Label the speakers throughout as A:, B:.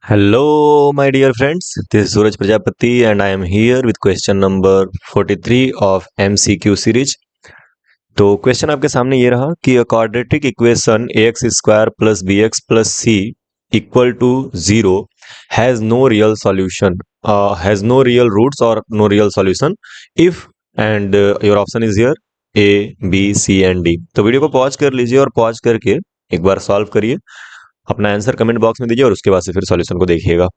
A: Hello, my dear friends. This is Suraj Prajapati, and I am here with question number 43 of MCQ series. तो question आपके सामने ये रहा कि a quadratic equation ax square plus bx plus c equal to 0 has no real solution, has no real roots और no real solution if and your option is here A B C and D. तो video को pause कर लीजिए और pause करके एक बार solve करिए, अपना आंसर कमेंट बॉक्स में दीजिए और उसके बाद से फिर सॉल्यूशन को देखिएगा।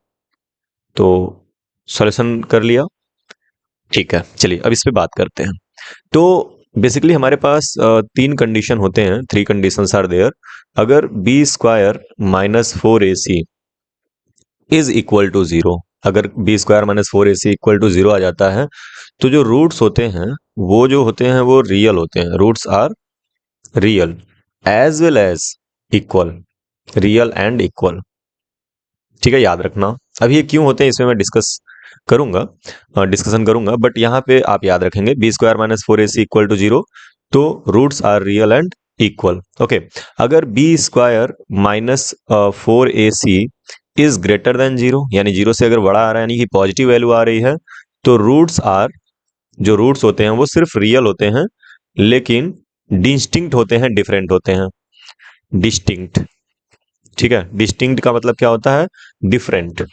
A: तो सॉल्यूशन कर लिया, ठीक है। चलिए अब इस पे बात करते हैं। तो बेसिकली हमारे पास तीन कंडीशन होते हैं, थ्री कंडीशंस आर देयर। अगर B square minus four A C is equal to zero, अगर B square minus four A C equal to zero आ जाता है तो जो रूट्स होते हैं वो जो होते हैं वो रियल होते हैं, roots are real as well as equal, real and equal. ठीक है, याद रखना। अब ये क्यों होते हैं इसमें मैं डिस्कशन करूंगा, बट यहाँ पे आप याद रखेंगे B square minus four A C equal to zero, तो roots are real and equal. Okay, अगर B square minus four A C is greater than zero, यानी जीरो से अगर बड़ा आ रहा है यानी कि पॉजिटिव वैल्यू आ रही है, तो रूट्स आर, जो रूट्स होते हैं वो सिर्फ रियल होते हैं लेकिन डिस्टिंक्ट होते हैं, डिफरेंट होते हैं, डिस्टिंक्ट। ठीक है, डिस्टिंक्ट का मतलब क्या होता है? डिफरेंट,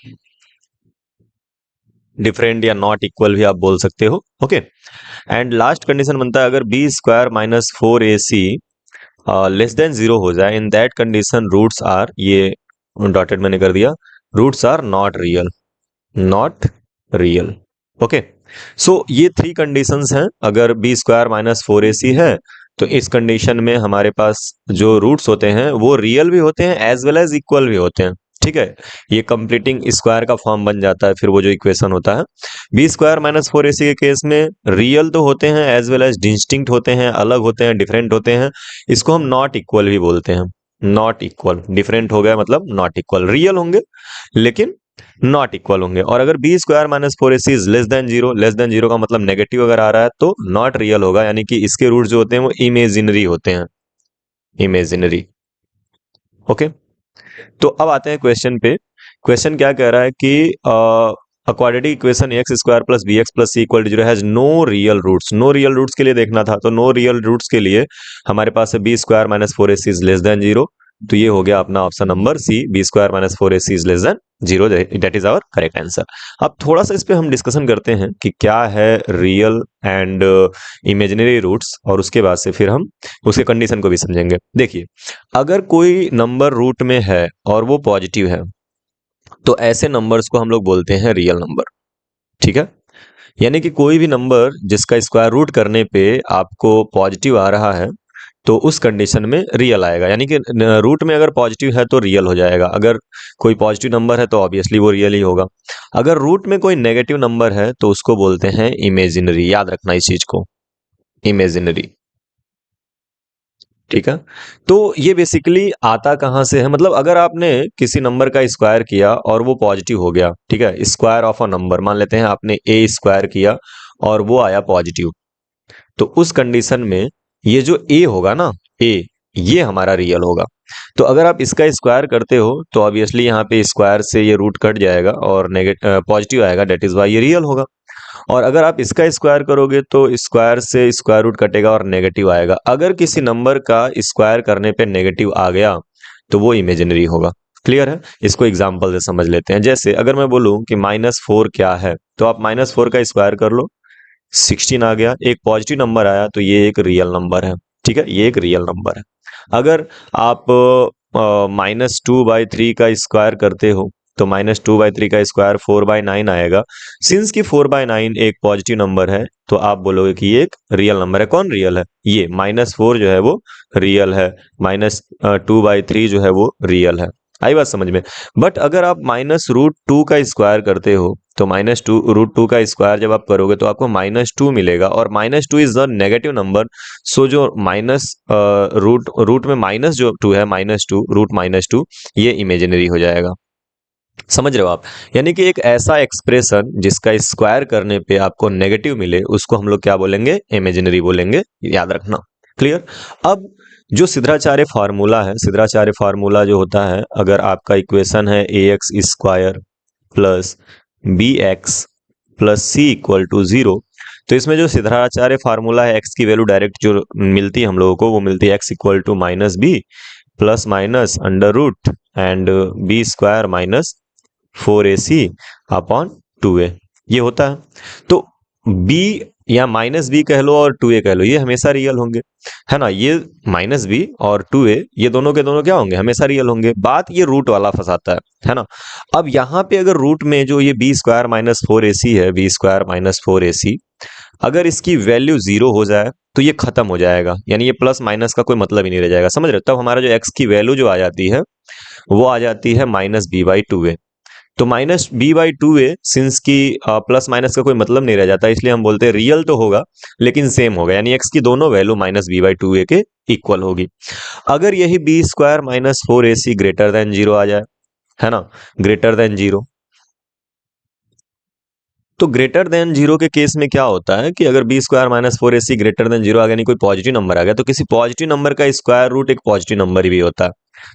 A: डिफरेंट या नॉट इक्वल भी आप बोल सकते हो। ओके, एंड लास्ट कंडीशन बनता है अगर B square minus four A C less than zero हो जाए, in that condition roots are, ये डॉटेड मैंने कर दिया, roots are not real, not real. Okay, so ये थ्री कंडीशंस हैं। अगर B square minus four A C है तो इस कंडीशन में हमारे पास जो रूट्स होते हैं वो रियल भी होते हैं एज वेल एज इक्वल भी होते हैं। ठीक है, ये कंप्लीटिंग स्क्वायर का फॉर्म बन जाता है फिर वो जो इक्वेशन होता है। B square minus four A सी के केस में रियल तो होते हैं एज वेल एज डिस्टिंक्ट होते हैं, अलग होते हैं, डिफरेंट होते हैं। इसको हम नॉट इक्वल भी बोलते हैं। नॉट इक्वल, डिफरेंट हो गया मतलब नॉट इक्वल, रियल होंगे लेकिन नॉट इक्वल होंगे। और अगर B square minus four A C is less than zero, less than zero का मतलब नेगेटिव अगर आ रहा है तो नॉट रियल होगा, यानी कि इसके रूट जो होते हैं वो इमेजिनरी होते हैं, इमेजिनरी। ओके, तो अब आते हैं क्वेश्चन पे। क्वेश्चन क्या कह रहा है कि quadratic equation X square plus B X plus C equal to zero has no real roots. No real roots के लिए देखना था, तो नो रियल रूट्स के लिए हमारे पास है B square minus four A C is less than zero. तो ये हो गया अपना option number C, B square minus four A C is less than zero, that is our correct answer. अब थोड़ा सा इस पे हम डिस्कशन करते हैं कि क्या है रियल एंड इमेजिनरी रूट्स, और उसके बाद से फिर हम उसके कंडीशन को भी समझेंगे। देखिए, अगर कोई नंबर रूट में है और वो पॉजिटिव है तो ऐसे नंबर्स को हम लोग बोलते हैं रियल नंबर। ठीक है, यानी कि कोई भी नंबर जिसका स्क्वायर रूट करने पे आपको पॉजिटिव आ रहा है तो उस कंडीशन में रियल आएगा, यानी कि रूट में अगर पॉजिटिव है तो रियल हो जाएगा। अगर कोई पॉजिटिव नंबर है तो ऑब्वियसली वो रियल ही होगा। अगर रूट में कोई नेगेटिव नंबर है तो उसको बोलते हैं इमेजिनरी। याद रखना इस चीज को, इमेजिनरी। ठीक है, तो ये बेसिकली आता कहाँ से है, मतलब अगर आपने किसी नंबर का स्क्वायर किया और वो पॉजिटिव हो गया, ठीक है, स्क्वायर ऑफ अ नंबर, मान लेते हैं आपने ए स्क्वायर किया और वो आया पॉजिटिव, तो उस कंडीशन में ये जो ए होगा ना, ए, ये हमारा रियल होगा। तो अगर आप इसका स्क्वायर करते हो तो ऑब्वियसली यहाँ पे स्क्वायर से ये रूट कट जाएगा और नेगेटिव पॉजिटिव आएगा, डेट इज वाई ये रियल होगा। और अगर आप इसका स्क्वायर करोगे तो स्क्वायर से स्क्वायर रूट कटेगा और नेगेटिव आएगा। अगर किसी नंबर का स्क्वायर करने पे नेगेटिव आ गया तो वो इमेजिनरी होगा। क्लियर है? इसको एग्जाम्पल से समझ लेते हैं। जैसे अगर मैं बोलूं कि माइनस फोर क्या है, तो आप माइनस फोर का स्क्वायर कर लो, 16 आ गया, एक पॉजिटिव नंबर आया तो ये एक रियल नंबर है। ठीक है, ये एक रियल नंबर है। अगर आप माइनस टू बाई थ्री का स्क्वायर करते हो तो माइनस टू बाई थ्री का स्क्वायर फोर बाई नाइन आएगा। सिंस की फोर बाई नाइन एक पॉजिटिव नंबर है तो आप बोलोगे कि ये एक रियल नंबर है। कौन रियल है? ये माइनस फोर जो है वो रियल है, माइनस टू बाई थ्री जो है वो रियल है। आई बात समझ में? बट अगर आप माइनस रूट टू का स्क्वायर करते हो तो माइनस टू रूट टू का स्क्वायर जब आप करोगे तो आपको माइनस टू मिलेगा, और minus two is the negative number. So जो माइनस रूट रूट में माइनस जो टू है, minus two root minus two, ये इमेजिनरी हो जाएगा। समझ रहे हो आप? यानी कि एक ऐसा एक्सप्रेशन जिसका स्क्वायर करने पे आपको नेगेटिव मिले उसको हम लोग क्या बोलेंगे? इमेजिनरी बोलेंगे। याद रखना। क्लियर? अब जो सिद्धाचार्य फार्मूला है, सिद्धाचार्य फार्मूला जो होता है, अगर आपका इक्वेशन है ax square plus bx plus C equal to 0, तो इसमें जो सिद्धाचार्य फार्मूला है x की वैल्यू डायरेक्ट जो मिलती है हम लोगों को, वो मिलती है x equal to minus B plus minus under root and B square minus 4ac upon 2a, ये होता है। तो b या माइनस बी कह लो और 2a कह लो, ये हमेशा रियल होंगे, है ना। ये माइनस बी और 2a ये दोनों के दोनों क्या होंगे, हमेशा रियल होंगे। बात ये रूट वाला फंसाता है ना। अब यहाँ पे अगर रूट में जो ये बी स्क्वायर माइनस 4ac है, बी स्क्वायर माइनस 4ac, अगर इसकी वैल्यू 0 हो जाए तो ये खत्म हो जाएगा, यानी ये प्लस माइनस का कोई मतलब ही नहीं रह जाएगा, समझ रहे हो। तब हमारा जो x की वैल्यू जो आ जाती है वो आ जाती है माइनस बी बाई 2a। तो minus B by 2a since की प्लस माइनस का कोई मतलब नहीं रह जाता, इसलिए हम बोलते हैं रियल तो होगा लेकिन सेम होगा, यानी x की दोनों value minus B by 2a के इक्वल होगी। अगर यही B square minus 4ac greater than 0 आ जाए, है ना, ग्रेटर देन 0, तो ग्रेटर देन 0 के केस में क्या होता है कि अगर B square minus 4ac greater than 0 आ गया, नहीं कोई पॉजिटिव नंबर आ गया, तो किसी पॉजिटिव नंबर का स्क्वायर रूट एक पॉजिटिव नंबर भी होता है।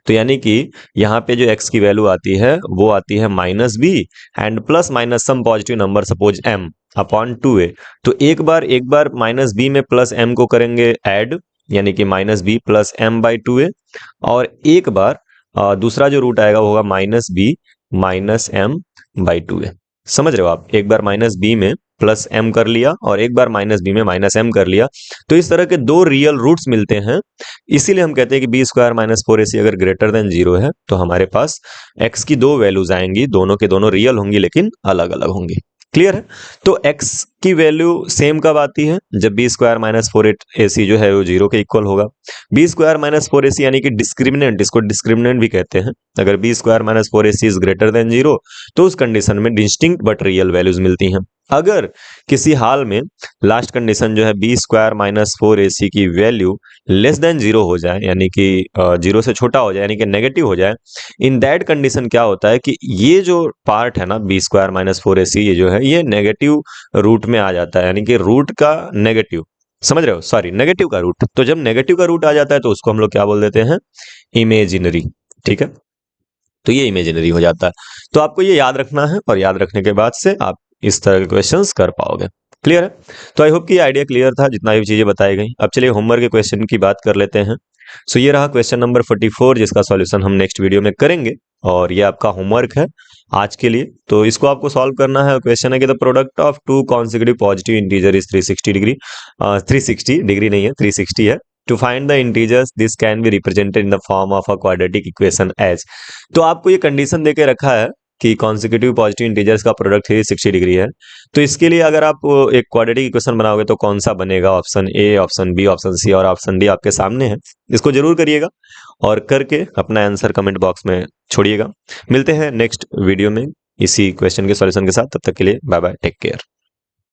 A: तो यानी कि यहाँ पे जो x की वैल्यू आती है वो आती है minus B and plus minus some positive number suppose m upon 2a। तो एक बार माइनस बी में प्लस m को करेंगे ऐड, यानी कि minus B plus m by 2a, और एक बार दूसरा जो रूट आएगा वो होगा minus B minus m by 2a। समझ रहे हो आप, एक बार माइनस बी में प्लस m कर लिया और एक बार माइनस बी में माइनस m कर लिया, तो इस तरह के दो रियल रूट्स मिलते हैं। इसीलिए हम कहते हैं कि बी स्क्वायर माइनस 4ac अगर ग्रेटर देन 0 है तो हमारे पास x की दो वैल्यूज आएंगी, दोनों के दोनों रियल होंगी लेकिन अलग अलग होंगी। क्लियर है। तो x की वैल्यू सेम कब आती है, जब बी स्क्वायर माइनस 4ac जो है वो 0 के इक्वल होगा। बी स्क्वायर माइनस 4ac यानी कि डिस्क्रिमिनेंट, इसको डिस्क्रिमिनेंट भी कहते हैं। अगर B square minus 4ac is greater than 0 तो उस कंडीशन में डिस्टिंक्ट बट रियल वैल्यूज मिलती हैं। अगर किसी हाल में लास्ट कंडीशन जो है बी स्क्वायर माइनस 4ac की वैल्यू लेस देन 0 हो जाए, यानी कि 0 से छोटा हो जाए, यानी कि नेगेटिव हो जाए, इन दैट कंडीशन क्या होता है कि ये जो पार्ट है ना बी स्क्वायर माइनस 4ac, ये जो है ये नेगेटिव रूट में आ जाता है, यानी कि रूट का नेगेटिव, समझ रहे हो, सॉरी नेगेटिव का रूट। तो जब नेगेटिव का रूट आ जाता है तो उसको हम लोग क्या बोल देते हैं, इमेजिनरी। ठीक है, तो ये इमेजिनरी हो जाता है। तो आपको ये याद रखना है और याद रखने के बाद से आप इस तरह के क्वेश्चंस कर पाओगे। क्लियर है। तो आई होप कि आइडिया क्लियर था जितना भी चीजें बताई गई। अब चलिए होमवर्क के क्वेश्चन की बात कर लेते हैं। सो ये रहा क्वेश्चन नंबर 44 जिसका सॉल्यूशन हम नेक्स्ट वीडियो में करेंगे, और ये आपका होमवर्क है आज के लिए। तो इसको आपको सॉल्व करना है। क्वेश्चन है कि the product of two consecutive positive integer is 360 degree, 360 degree नहीं है 360 है। To find the integers this can be represented in the form of a quadratic equation as. तो आपको ये कंडीशन देके रखा है कि कॉन्सेक्यूटिव पॉजिटिव इंटीजर्स का प्रोडक्ट 360 डिग्री है। तो इसके लिए अगर आप एक क्वाड्रेटिक इक्वेशन बनाओगे तो कौन सा बनेगा, option A, option B, option C और ऑप्शन डी आपके सामने है। इसको जरूर करिएगा और करके अपना आंसर कमेंट बॉक्स में छोड़िएगा। मिलते हैं नेक्स्ट वीडियो में इसी क्वेश्चन के सॉल्यूशन के साथ। तब तक के लिए बाय बाय, टेक केयर।